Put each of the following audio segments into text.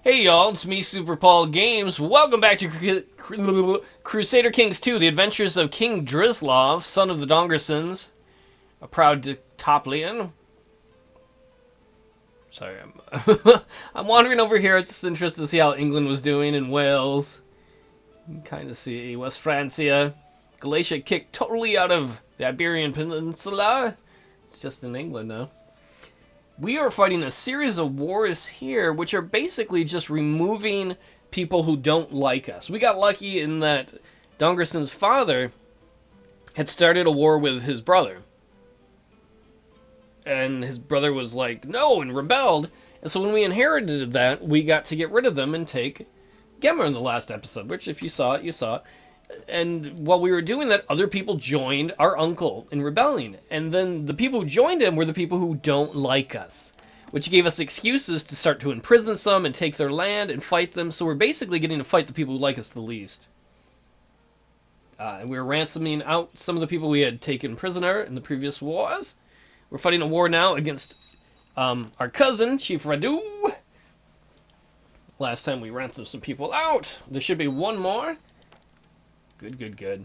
Hey y'all, it's me, Super Paul Games. Welcome back to Crusader Kings II, The Adventures of King Drislav, son of the Dongersons, a proud Dicktopolian. Sorry, I'm wandering over here. It's just interested to see how England was doing in Wales. You can kind of see West Francia. Galatia kicked totally out of the Iberian Peninsula. It's just in England now. We are fighting a series of wars here, which are basically just removing people who don't like us. We got lucky in that Dongerson's father had started a war with his brother. And his brother was like, no, and rebelled. And so when we inherited that, we got to get rid of them and take Gemma in the last episode, which if you saw it, you saw it. And while we were doing that, other people joined our uncle in rebelling. And then the people who joined him were the people who don't like us, which gave us excuses to start to imprison some and take their land and fight them. So we're basically getting to fight the people who like us the least. And we were ransoming out some of the people we had taken prisoner in the previous wars. We're fighting a war now against our cousin, Chief Radu. Last time we ransomed some people out. There should be one more. Good, good, good.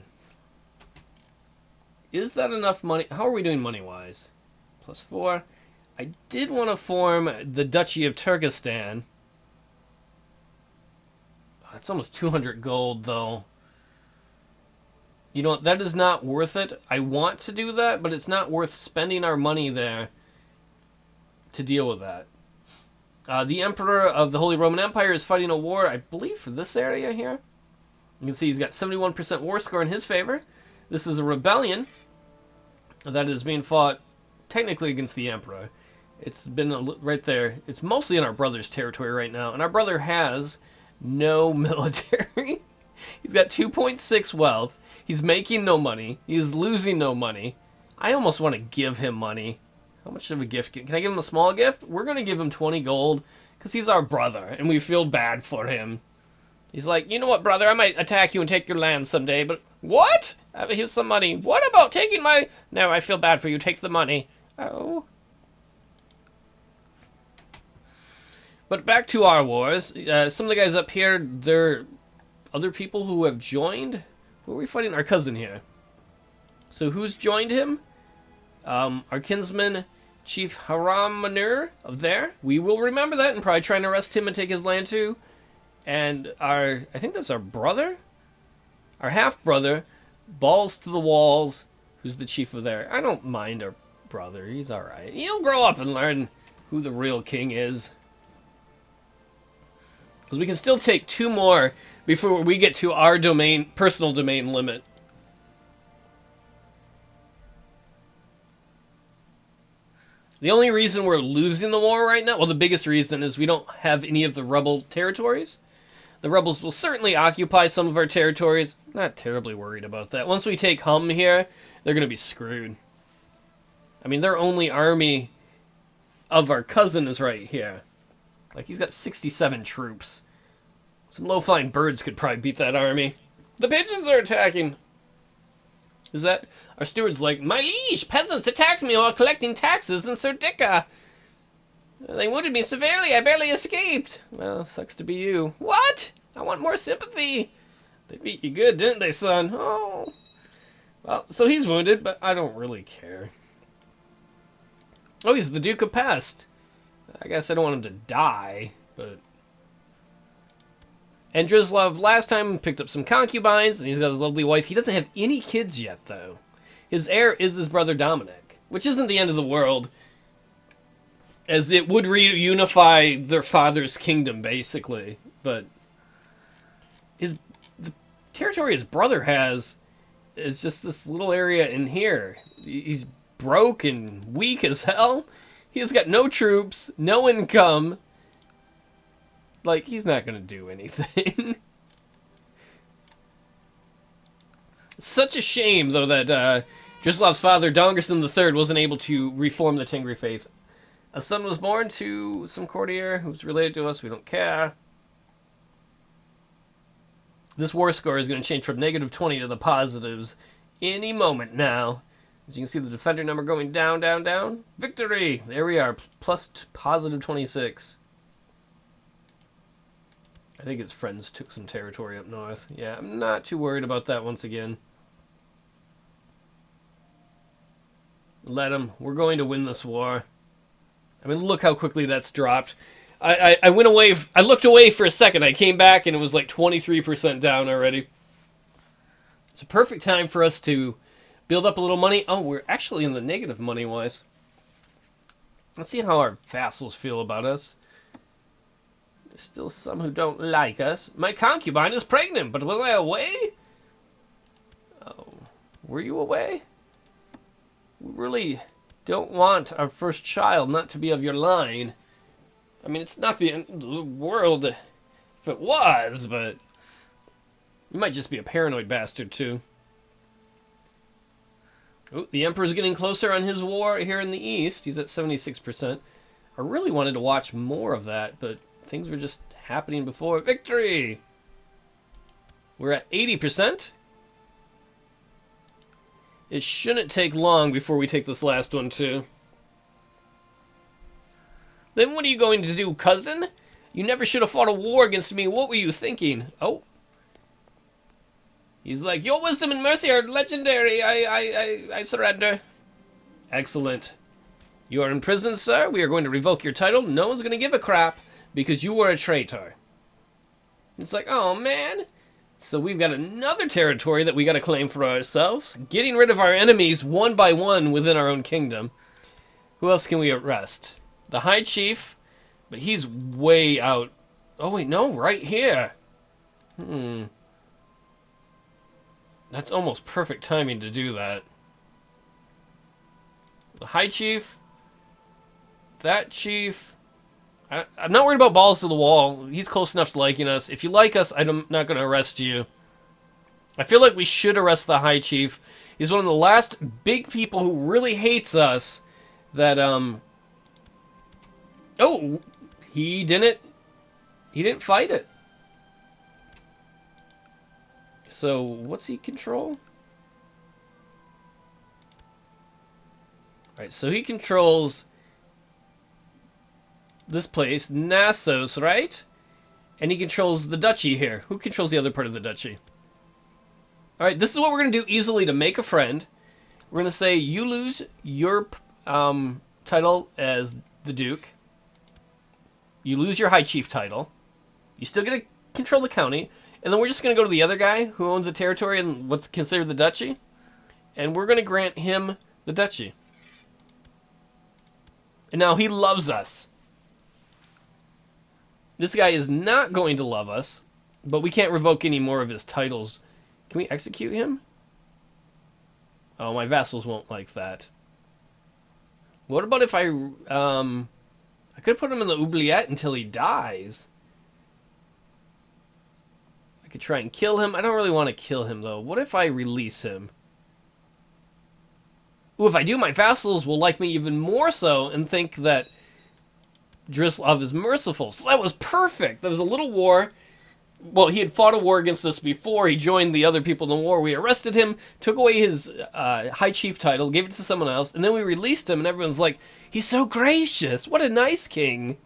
Is that enough money? How are we doing money-wise? +4. I did want to form the Duchy of Turkestan. It's almost 200 gold, though. You know, that is not worth it. I want to do that, but it's not worth spending our money there to deal with that. The Emperor of the Holy Roman Empire is fighting a war, I believe, for this area here. You can see he's got 71% war score in his favor. This is a rebellion that is being fought technically against the Emperor. It's been right there. It's mostly in our brother's territory right now, and our brother has no military. He's got 2.6 wealth. He's making no money. He's losing no money. I almost want to give him money. How much of a gift? Can I give him a small gift? We're going to give him 20 gold because he's our brother, and we feel bad for him. He's like, you know what, brother? I might attack you and take your land someday, but... What? Here's some money. What about taking my... No, I feel bad for you. Take the money. Oh. But back to our wars. Some of the guys up here, they're other people who have joined. Who are we fighting? Our cousin here. So who's joined him? Our kinsman, Chief Harun of there. We will remember that and probably try and arrest him and take his land too. And I think that's our brother? Our half-brother, balls to the walls, who's the chief of there. I don't mind our brother, he's alright. He'll grow up and learn who the real king is. Because we can still take 2 more before we get to our domain, personal domain limit. The only reason we're losing the war right now, well, the biggest reason is we don't have any of the rebel territories. The rebels will certainly occupy some of our territories. Not terribly worried about that. Once we take Hum here, they're going to be screwed. I mean, their only army of our cousin is right here. Like, he's got 67 troops. Some low-flying birds could probably beat that army. The pigeons are attacking. Who's that? Our steward's like, my liege, peasants attacked me while collecting taxes in Serdika. They wounded me severely. I barely escaped. Well, sucks to be you. What? I want more sympathy. They beat you good, didn't they, son? Oh. Well, so he's wounded, but I don't really care. Oh, he's the Duke of Pest. I guess I don't want him to die, but... And Drislav last time picked up some concubines, and he's got his lovely wife. He doesn't have any kids yet, though. His heir is his brother Dominic, which isn't the end of the world, as it would reunify their father's kingdom, basically. But the territory his brother has is just this little area in here. He's broke and weak as hell. He's got no troops, no income. Like, he's not going to do anything. Such a shame, though, that Drislav's father, Dongerson III, wasn't able to reform the Tengri faith. A son was born to some courtier who's related to us. We don't care. This war score is going to change from -20 to the positives any moment now. As you can see, the defender number going down, down, down. Victory! There we are, plus +26. think his friends took some territory up north. Yeah, I'm not too worried about that once again. Let him. We're going to win this war. I mean, look how quickly that's dropped. I went away. I looked away for a second. I came back and it was like 23% down already. It's a perfect time for us to build up a little money. Oh, we're actually in the negative money-wise. Let's see how our vassals feel about us. There's still some who don't like us. My concubine is pregnant, but was I away? Oh, were you away? We really don't want our first child not to be of your line. I mean, it's not the end of the world if it was, but you might just be a paranoid bastard, too. Oh, the Emperor's getting closer on his war here in the east. He's at 76%. I really wanted to watch more of that, but things were just happening before. Victory! We're at 80%. It shouldn't take long before we take this last one, too. Then what are you going to do, cousin? You never should have fought a war against me. What were you thinking? Oh. He's like, your wisdom and mercy are legendary. I surrender. Excellent. You are in prison, sir. We are going to revoke your title. No one's going to give a crap because you were a traitor. It's like, oh, man. So we've got another territory that we got to claim for ourselves. Getting rid of our enemies one by one within our own kingdom. Who else can we arrest? The High Chief, but he's way out. Oh, wait, no, right here. That's almost perfect timing to do that. The High Chief, that Chief. I'm not worried about balls to the wall. He's close enough to liking us. If you like us, I'm not going to arrest you. I feel like we should arrest the High Chief. He's one of the last big people who really hates us that, Oh, he didn't fight it. So, what's he control? Alright, so he controls this place, Naxos, right? And he controls the duchy here. Who controls the other part of the duchy? Alright, this is what we're going to do easily to make a friend. We're going to say, you lose your title as the Duke. You lose your High Chief title. You still get to control the county. And then we're just going to go to the other guy who owns the territory and what's considered the duchy. And we're going to grant him the duchy. And now he loves us. This guy is not going to love us. But we can't revoke any more of his titles. Can we execute him? Oh, my vassals won't like that. What about if I could put him in the oubliette until he dies. I could try and kill him. I don't really want to kill him, though. What if I release him? Ooh, if I do, my vassals will like me even more so and think that Drislav is merciful. So that was perfect. There was a little war. Well, he had fought a war against us before. He joined the other people in the war. We arrested him, took away his High Chief title, gave it to someone else, and then we released him, and everyone's like, he's so gracious. What a nice king.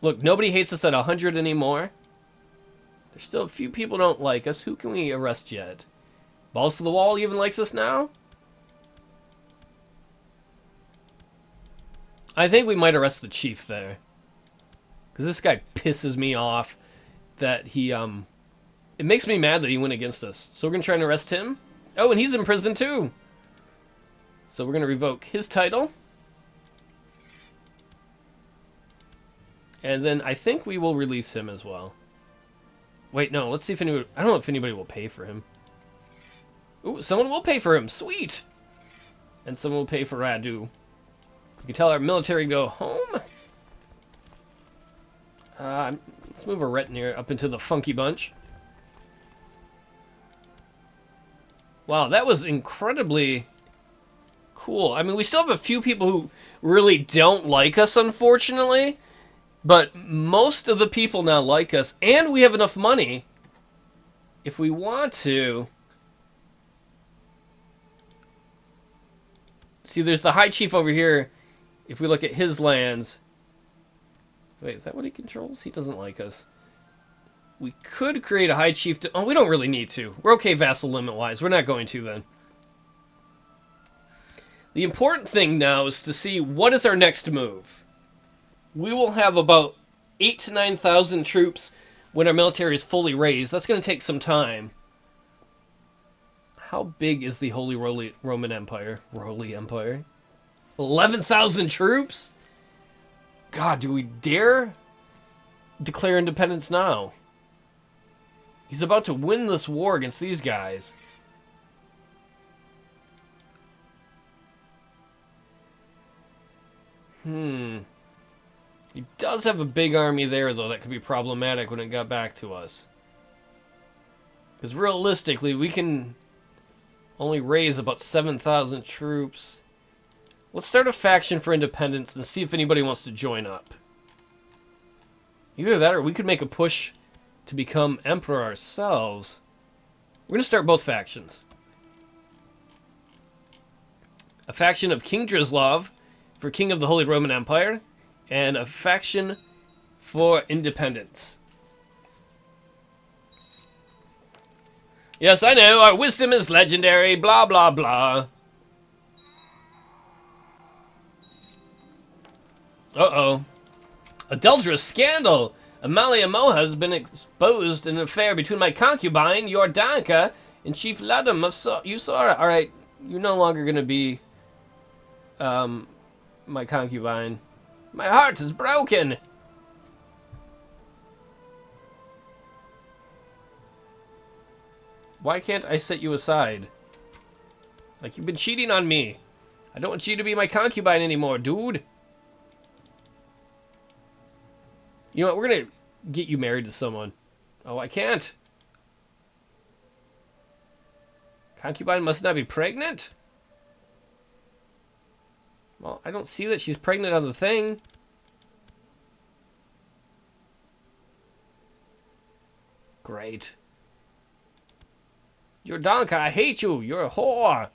Look, nobody hates us at 100 anymore. There's still a few people don't like us. Who can we arrest yet? Balls to the Wall even likes us now? I think we might arrest the chief there. Because this guy pisses me off that he, it makes me mad that he went against us. So we're going to try and arrest him. Oh, and he's in prison too. So we're going to revoke his title. And then I think we will release him as well. Wait, no, let's see if anybody, I don't know if anybody will pay for him. Ooh, someone will pay for him, sweet! And someone will pay for Radu. We can tell our military to go home. Let's move a retinue up into the funky bunch. Wow, that was incredibly cool. I mean, we still have a few people who really don't like us, unfortunately. But most of the people now like us, and we have enough money, if we want to. See, there's the High Chief over here. If we look at his lands, Wait, is that what he controls? He doesn't like us. We could create a high chieftain. Oh, we don't really need to. We're okay vassal limit-wise. We're not going to, then. The important thing now is to see what is our next move. We will have about 8,000 to 9,000 troops when our military is fully raised. That's going to take some time. How big is the Holy Roman Empire? Roly Empire? 11,000 troops? God, do we dare declare independence now? He's about to win this war against these guys. He does have a big army there, though, that could be problematic when it got back to us. Because realistically, we can only raise about 7,000 troops. Let's start a faction for independence and see if anybody wants to join up. Either that or we could make a push to become emperor ourselves. We're going to start both factions. A faction of King Drislav for King of the Holy Roman Empire, and a faction for independence. Yes, I know, our wisdom is legendary, blah blah blah. Uh-oh. Adulterous scandal! Amalia Moha has been exposed in an affair between my concubine, Yordanka, and Chief Ladam of Usara. Alright, you're no longer going to be my concubine. My heart is broken! Why can't I set you aside? Like, you've been cheating on me. I don't want you to be my concubine anymore, dude. You know what, we're gonna get you married to someone. Oh, I can't. Concubine must not be pregnant? Well, I don't see that she's pregnant on the thing. Great. You're Donka, I hate you. You're a whore.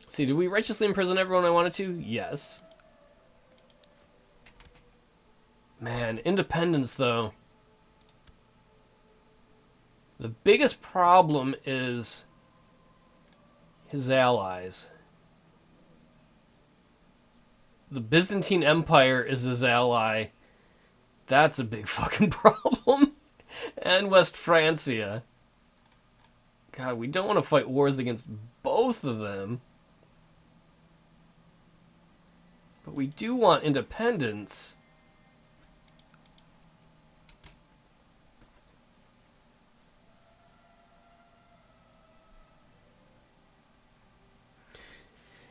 See, did we righteously imprison everyone I wanted to? Yes. Man, independence, though. The biggest problem is his allies. The Byzantine Empire is his ally. That's a big fucking problem. And West Francia. God, we don't want to fight wars against both of them. But we do want independence.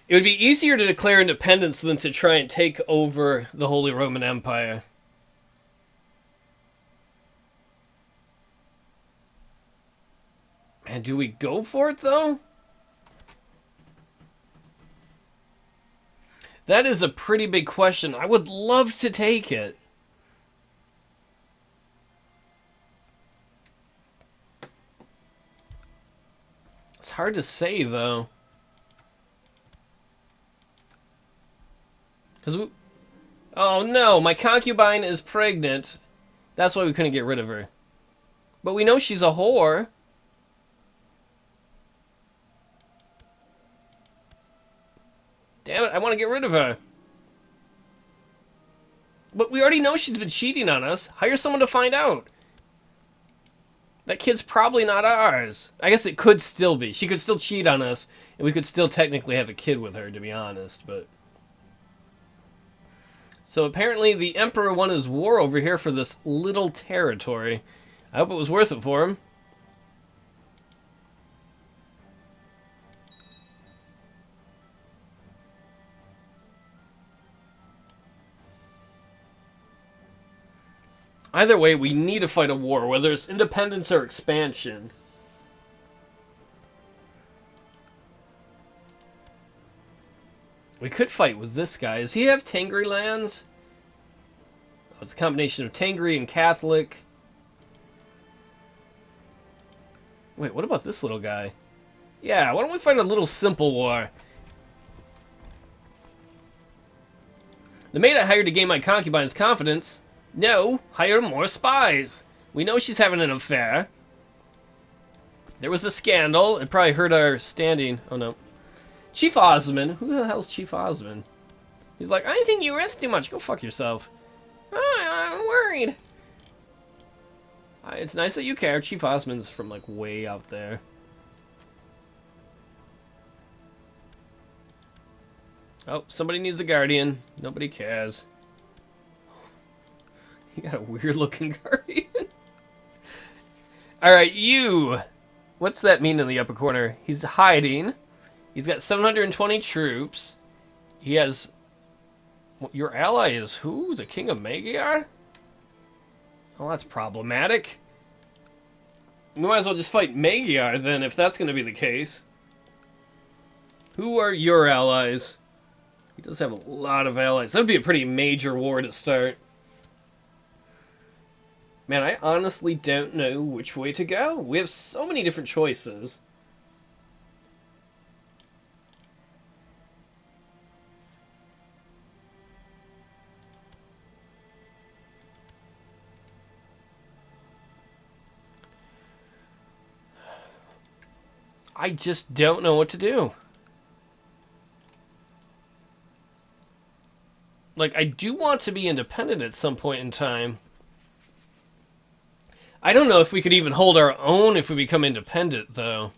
It would be easier to declare independence than to try and take over the Holy Roman Empire. Man, do we go for it, though? That is a pretty big question. I would love to take it. It's hard to say, though. Oh no, my concubine is pregnant. That's why we couldn't get rid of her. But we know she's a whore. Damn it, I want to get rid of her. But we already know she's been cheating on us. Hire someone to find out. That kid's probably not ours. I guess it could still be. She could still cheat on us, and we could still technically have a kid with her, to be honest, but... So apparently the Emperor won his war over here for this little territory. I hope it was worth it for him. Either way, we need to fight a war, whether it's independence or expansion. We could fight with this guy. Does he have Tengri lands? Oh, it's a combination of Tengri and Catholic. Wait, what about this little guy? Yeah, why don't we fight a little simple war? The maid I hired to gain my concubine's confidence. No, hire more spies. We know she's having an affair. There was a scandal. It probably hurt our standing. Oh, no. Chief Osman. Who the hell's Chief Osman? He's like, I think you risk too much. Go fuck yourself. I'm worried. It's nice that you care. Chief Osman's from, like, way out there. Oh, somebody needs a guardian. Nobody cares. You got a weird-looking guardian. Alright, you. What's that mean in the upper corner? He's hiding. He's got 720 troops. He has... Your ally is who? The King of Magyar? Oh, that's problematic. We might as well just fight Magyar then, if that's going to be the case. Who are your allies? He does have a lot of allies. That would be a pretty major war to start. Man, I honestly don't know which way to go. We have so many different choices. I just don't know what to do. Like, I do want to be independent at some point in time. I don't know if we could even hold our own if we become independent, though.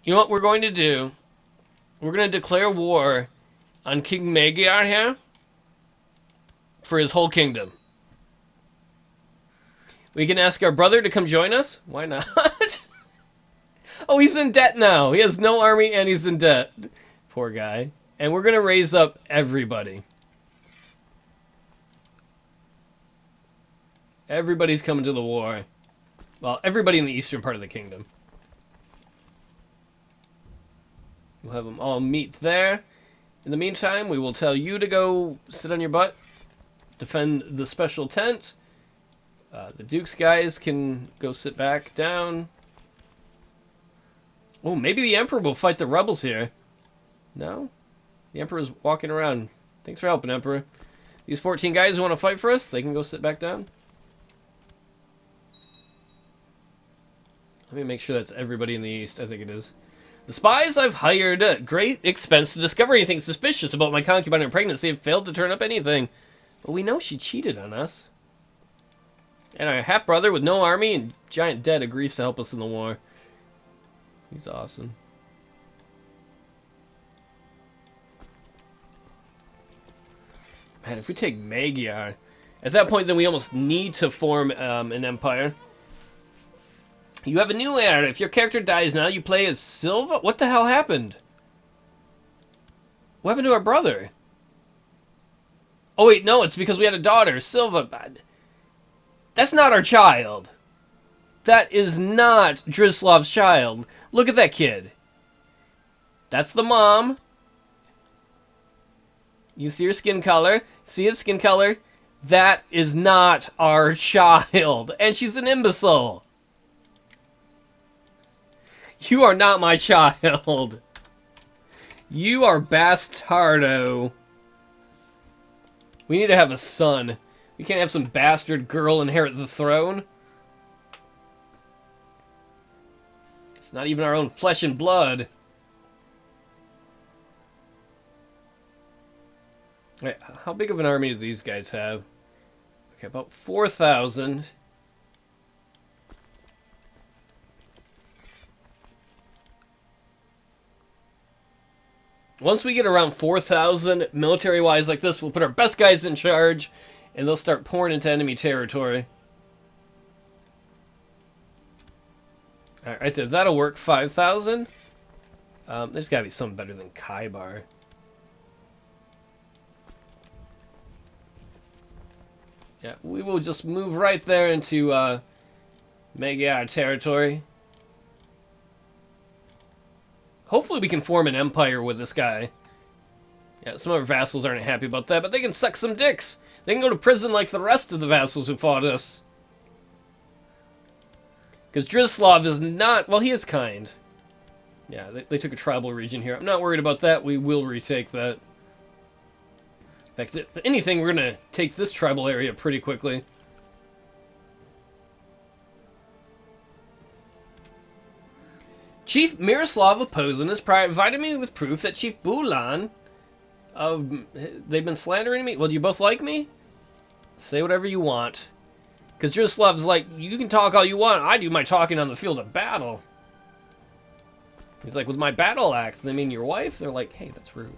You know what we're going to do? We're going to declare war on King Magyar here for his whole kingdom. We can ask our brother to come join us. Why not? Oh, he's in debt now. He has no army and he's in debt. Poor guy. And we're going to raise up everybody. Everybody's coming to the war. Well, everybody in the eastern part of the kingdom. We'll have them all meet there. In the meantime, we will tell you to go sit on your butt. Defend the special tent. The Duke's guys can go sit back down. Oh, maybe the Emperor will fight the rebels here. No? The Emperor's walking around. Thanks for helping, Emperor. These 14 guys who want to fight for us, they can go sit back down. Let me make sure that's everybody in the east. I think it is. The spies I've hired at great expense to discover anything suspicious about my concubine and pregnancy have failed to turn up anything. But we know she cheated on us. And our half-brother with no army and giant debt agrees to help us in the war. He's awesome. Man, if we take Magyar, at that point then we almost need to form an empire. You have a new heir. If your character dies now, you play as Silva? What the hell happened? What happened to our brother? Oh wait, no, it's because we had a daughter, Silva. That's not our child. That is not Drislav's child. Look at that kid. That's the mom. You see her skin color. See his skin color? That is not our child. And she's an imbecile. You are not my child. You are bastardo. We need to have a son. We can't have some bastard girl inherit the throne. It's not even our own flesh and blood. Wait, how big of an army do these guys have? Okay, about 4,000. Once we get around 4,000 military-wise like this, we'll put our best guys in charge, and they'll start pouring into enemy territory. Alright, right there. That'll work. 5,000. There's gotta be something better than Khyber. Yeah, we will just move right there into Magyar territory. Hopefully we can form an empire with this guy. Yeah, some of our vassals aren't happy about that, but they can suck some dicks. They can go to prison like the rest of the vassals who fought us. Because Drislav is not... Well, he is kind. Yeah, they took a tribal region here. I'm not worried about that. We will retake that. In fact, if anything, we're going to take this tribal area pretty quickly. Chief Miroslav of Posen has provided me with proof that Chief Bulan they've been slandering me. Well, do you both like me? Say whatever you want. Because Jarislav's like, you can talk all you want. I do my talking on the field of battle. He's like, with my battle axe. They mean your wife? They're like, hey, that's rude.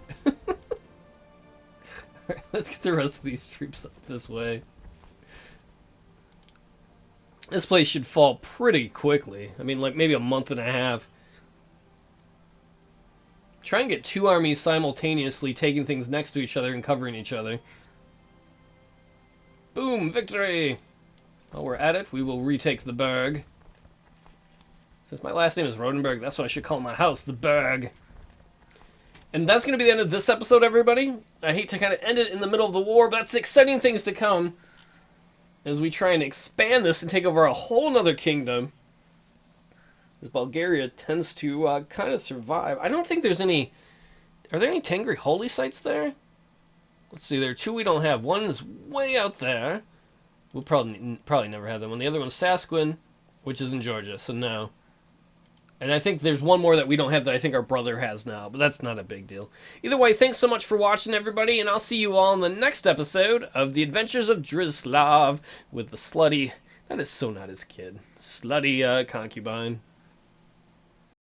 Let's get the rest of these troops up this way. This place should fall pretty quickly. I mean, like maybe a month and a half. Try and get two armies simultaneously taking things next to each other and covering each other. Boom! Victory! While we're at it, we will retake the Berg. Since my last name is Rodenberg, that's what I should call my house, the Berg. And that's going to be the end of this episode, everybody. I hate to kind of end it in the middle of the war, but that's exciting things to come. As we try and expand this and take over a whole nother kingdom. As Bulgaria tends to kind of survive. I don't think there's any... Are there any Tengri holy sites there? Let's see, there are two we don't have. One is way out there. We'll probably never have that one. The other one's Sasquin, which is in Georgia, so no. And I think there's one more that we don't have that I think our brother has now, but that's not a big deal. Either way, thanks so much for watching, everybody, and I'll see you all in the next episode of The Adventures of Drislav with the slutty... That is so not his kid. Slutty concubine.